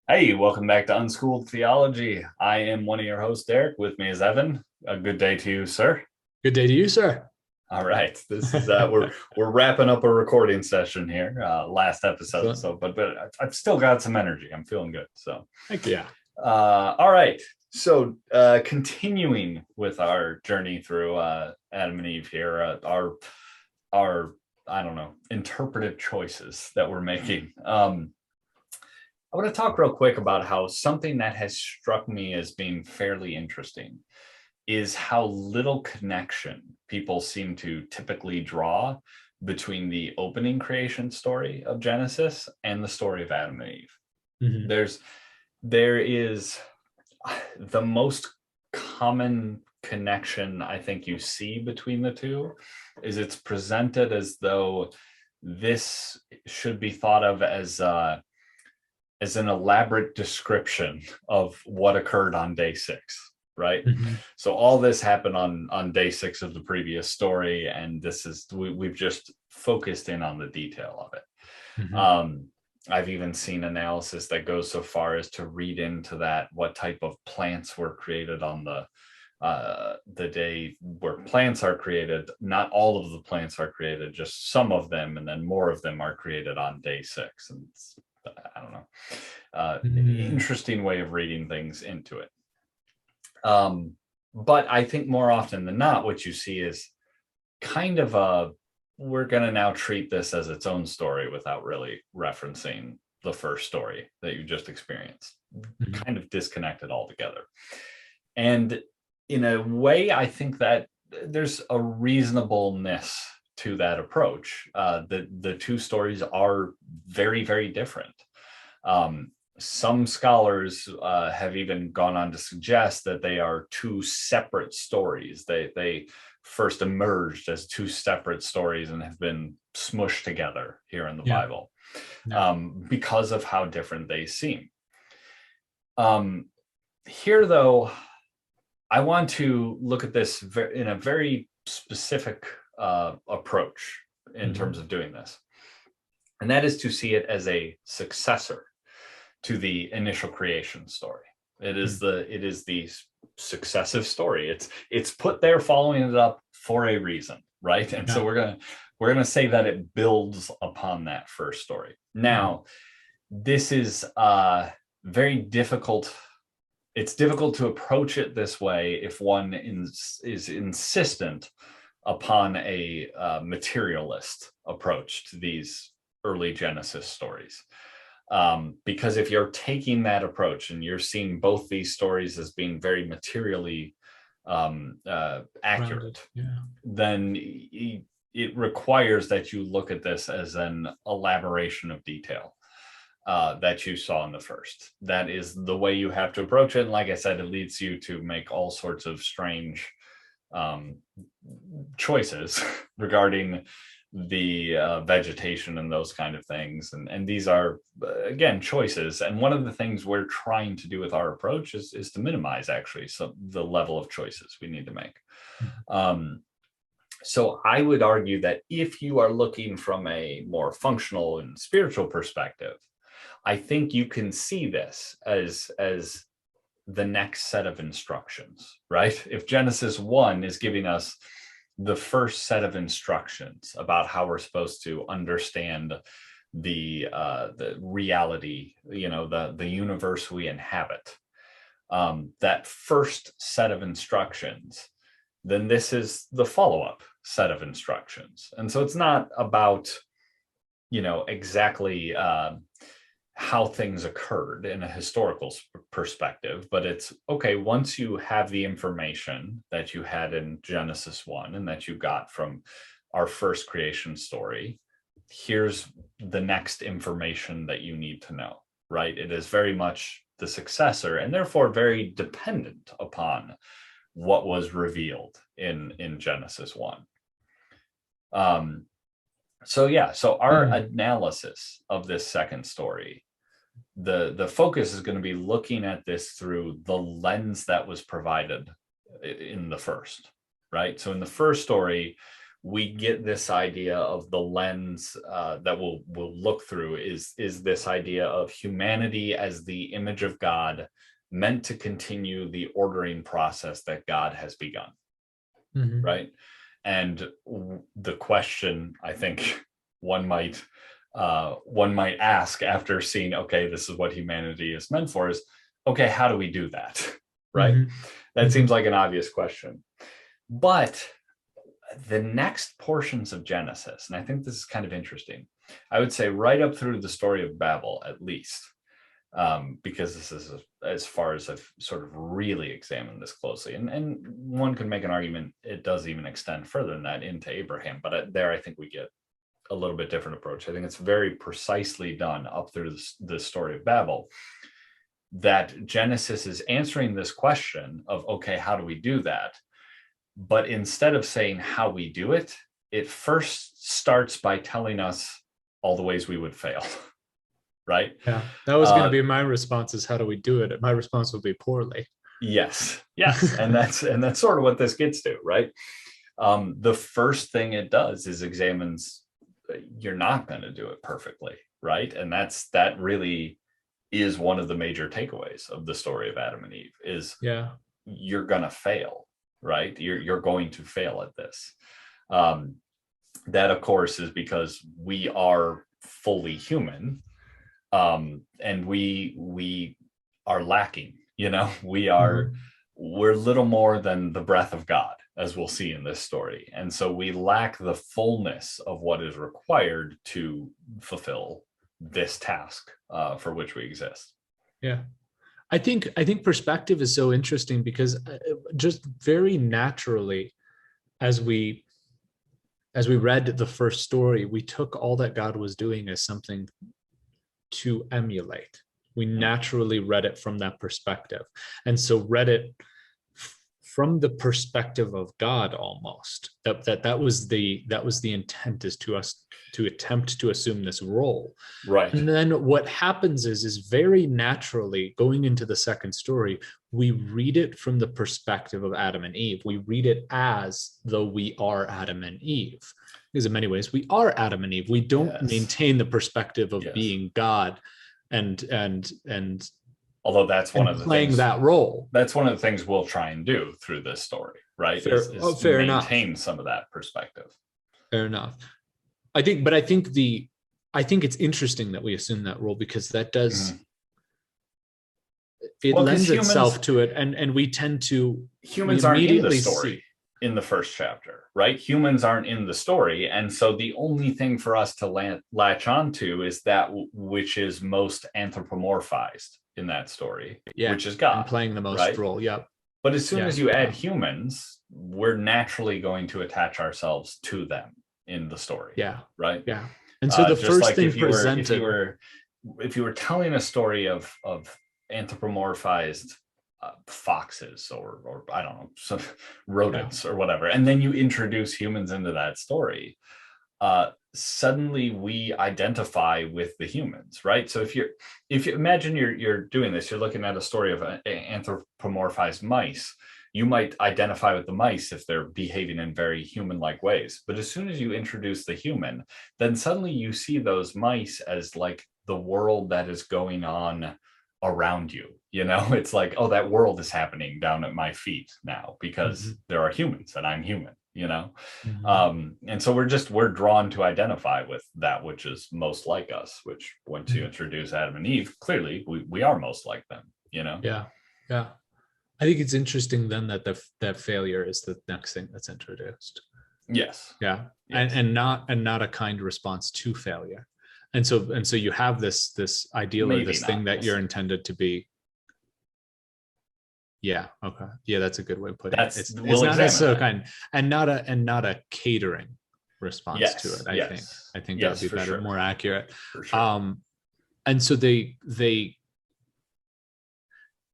Hey, welcome back to Unschooled Theology. I am one of your hosts, Derick. With me is Evan. A good day to you, sir. Good day to you, sir. All right, this is we're wrapping up a recording session here, last episode. Excellent. But I've still got some energy. I'm feeling good. So, Heck yeah. all right. So, continuing with our journey through Adam and Eve here, our I don't know, interpretive choices that we're making. I want to talk real quick about how something that has struck me as being fairly interesting is how little connection people seem to typically draw between the opening creation story of Genesis and the story of Adam and Eve. Mhm. There's there is the most common connection I think you see between the two is it's presented as though this should be thought of as an elaborate description of what occurred on day six, right? Mhm. So all this happened on day six of the previous story, and we've just focused in on the detail of it. Mhm. I've even seen analysis that goes so far as to read into that what type of plants were created on the day where plants are created. Not all of the plants are created, just some of them, and then more of them are created on day six. And I don't know. Mhm. Interesting way of reading things into it. Um, but I think more often than not, what you see is kind of we're going to now treat this as its own story without really referencing the first story that you just experienced, Mhm. kind of disconnected altogether. And in a way, I think that there's a reasonableness to that approach. The two stories are very, very different. Um, some scholars have even gone on to suggest that they are two separate stories. They first emerged as two separate stories and have been smushed together here in the Yeah. Bible Yeah. because of how different they seem. Um, Here, though, I want to look at this in a very specific approach in terms Mhm. of doing this, and that is to see it as a successor to the initial creation story. Mhm. It is the successive story. It's put there following it up for a reason, right? And so Yeah. we're gonna say that it builds upon that first story. Mhm. Now, this is very difficult. It's difficult to approach it this way if one is insistent upon a materialist approach to these early Genesis stories. Because if you're taking that approach and you're seeing both these stories as being very materially Grounded. accurate, Yeah. then it requires that you look at this as an elaboration of detail that you saw in the first. That is the way you have to approach it. And like I said, it leads you to make all sorts of strange um, choices regarding the vegetation and those kind of things. And these are, again, choices. And one of the things we're trying to do with our approach is to minimize actually the level of choices we need to make. Mhm. Um, so I would argue that if you are looking from a more functional and spiritual perspective, I think you can see this as the next set of instructions, right? If Genesis 1 is giving us the first set of instructions about how we're supposed to understand the reality, the universe we inhabit, that first set of instructions, then this is the follow-up set of instructions. And so it's not about exactly how things occurred in a historical perspective, but it's okay. Once you have the information that you had in Genesis 1 and that you got from our first creation story, here's the next information that you need to know, right? It is very much the successor and therefore very dependent upon what was revealed in Genesis 1. Um, so our Mhm. analysis of this second story, the focus is going to be looking at this through the lens that was provided in the first, right? So in the first story, we get this idea of the lens that we'll look through is this idea of humanity as the image of God, meant to continue the ordering process that God has begun. Right? And the question I think one might ask after seeing, okay, this is what humanity is meant for, is, okay, how do we do that? Right? That seems like an obvious question. But the next portions of Genesis, and I think this is kind of interesting, I would say right up through the story of Babel, at least, because this is as far as I've sort of really examined this closely. And one could make an argument it does even extend further than that into Abraham, but there I think we get a little bit different approach. I think it's very precisely done up through the story of Babel, that Genesis is answering this question of, okay, how do we do that? But instead of saying how we do it, it first starts by telling us all the ways we would fail. Right? Yeah, that was going to be my response, is how do we do it? My response would be poorly. Yes. And that's sort of what this gets to, right? The first thing it does is examines, you're not going to do it perfectly, right? And that really is one of the major takeaways of the story of Adam and Eve, is you're going to fail, right? You're going to fail at this. That of course is because we are fully human. And we are lacking, we're little more than the breath of God, as we'll see in this story. And so we lack the fullness of what is required to fulfill this task for which we exist. Yeah. I think perspective is so interesting, because just very naturally, as we read the first story, we took all that God was doing as something to emulate. We naturally read it from that perspective, and so read it from the perspective of God almost. That was the intent, is to us to attempt to assume this role. Right. And then what happens is very naturally, going into the second story, we read it from the perspective of Adam and Eve. We read it as though we are Adam and Eve. Because in many ways, we are Adam and Eve. We don't maintain the perspective of being God and although that's one of the playing things, that role. That's one of the things we'll try and do through this story, right? Fair maintain enough. Some of that perspective. Fair enough. I think it's interesting that we assume that role, because that does it lends itself to it, and we tend to humans aren't in the story in the first chapter, right? Humans aren't in the story, and so the only thing for us to latch onto is that which is most anthropomorphized in that story, which is God, and playing the most role. Yep. But as soon as you add humans, we're naturally going to attach ourselves to them in the story. Yeah. Right. Yeah. And so the first thing presented, if you were telling a story of anthropomorphized foxes or I don't know, some rodents or whatever, and then you introduce humans into that story, suddenly we identify with the humans, right? So if you imagine you're doing this, you're looking at a story of anthropomorphized mice, you might identify with the mice if they're behaving in very human-like ways. But as soon as you introduce the human, then suddenly you see those mice as like the world that is going on around you. It's like, oh, that world is happening down at my feet now because there are humans and I'm human. And so we're drawn to identify with that which is most like us, which once you introduce Adam and Eve, clearly we are most like them. Yeah. I think it's interesting then that failure is the next thing that's introduced. Yes. Yeah. Yes. And not a kind response to failure. And so you have this ideal, or this thing that you're intended to be. Yeah. Okay. Yeah, that's a good way of putting it. It's not a so kind, and not a catering response to it. I think that would be better, more accurate. For sure. And so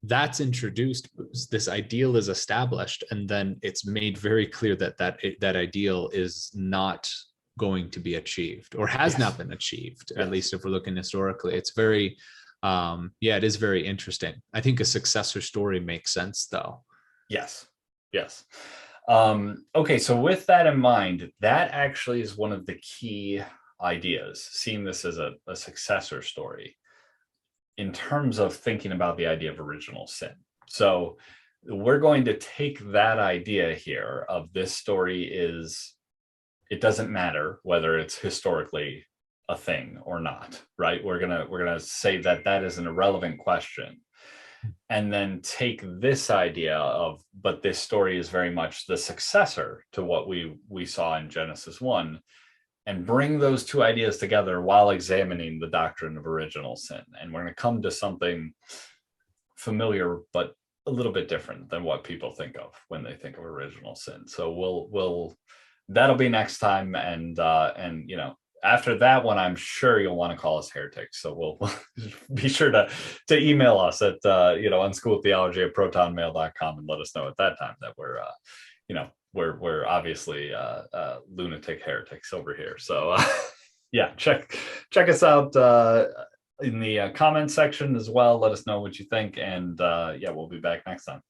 that's introduced, this ideal is established, and then it's made very clear that ideal is not going to be achieved, or has not been achieved, at least if we're looking historically. It's very it is very interesting. I think a successor story makes sense, though. Yes. Okay, so with that in mind, that actually is one of the key ideas, seeing this as a successor story in terms of thinking about the idea of original sin. So we're going to take that idea here of this story is, it doesn't matter whether it's historically a thing or not, right? We're gonna say that that is an irrelevant question, and then take this idea of, but this story is very much the successor to what we saw in Genesis 1, and bring those two ideas together while examining the doctrine of original sin. And we're going to come to something familiar but a little bit different than what people think of when they think of original sin. So we'll that'll be next time. And you know, after that one, I'm sure you'll want to call us heretics. So we'll be sure to email us at unschooltheology@protonmail.com and let us know at that time that we're you know, we're obviously lunatic heretics over here. So yeah, check us out in the comment section as well. Let us know what you think, and yeah, we'll be back next time.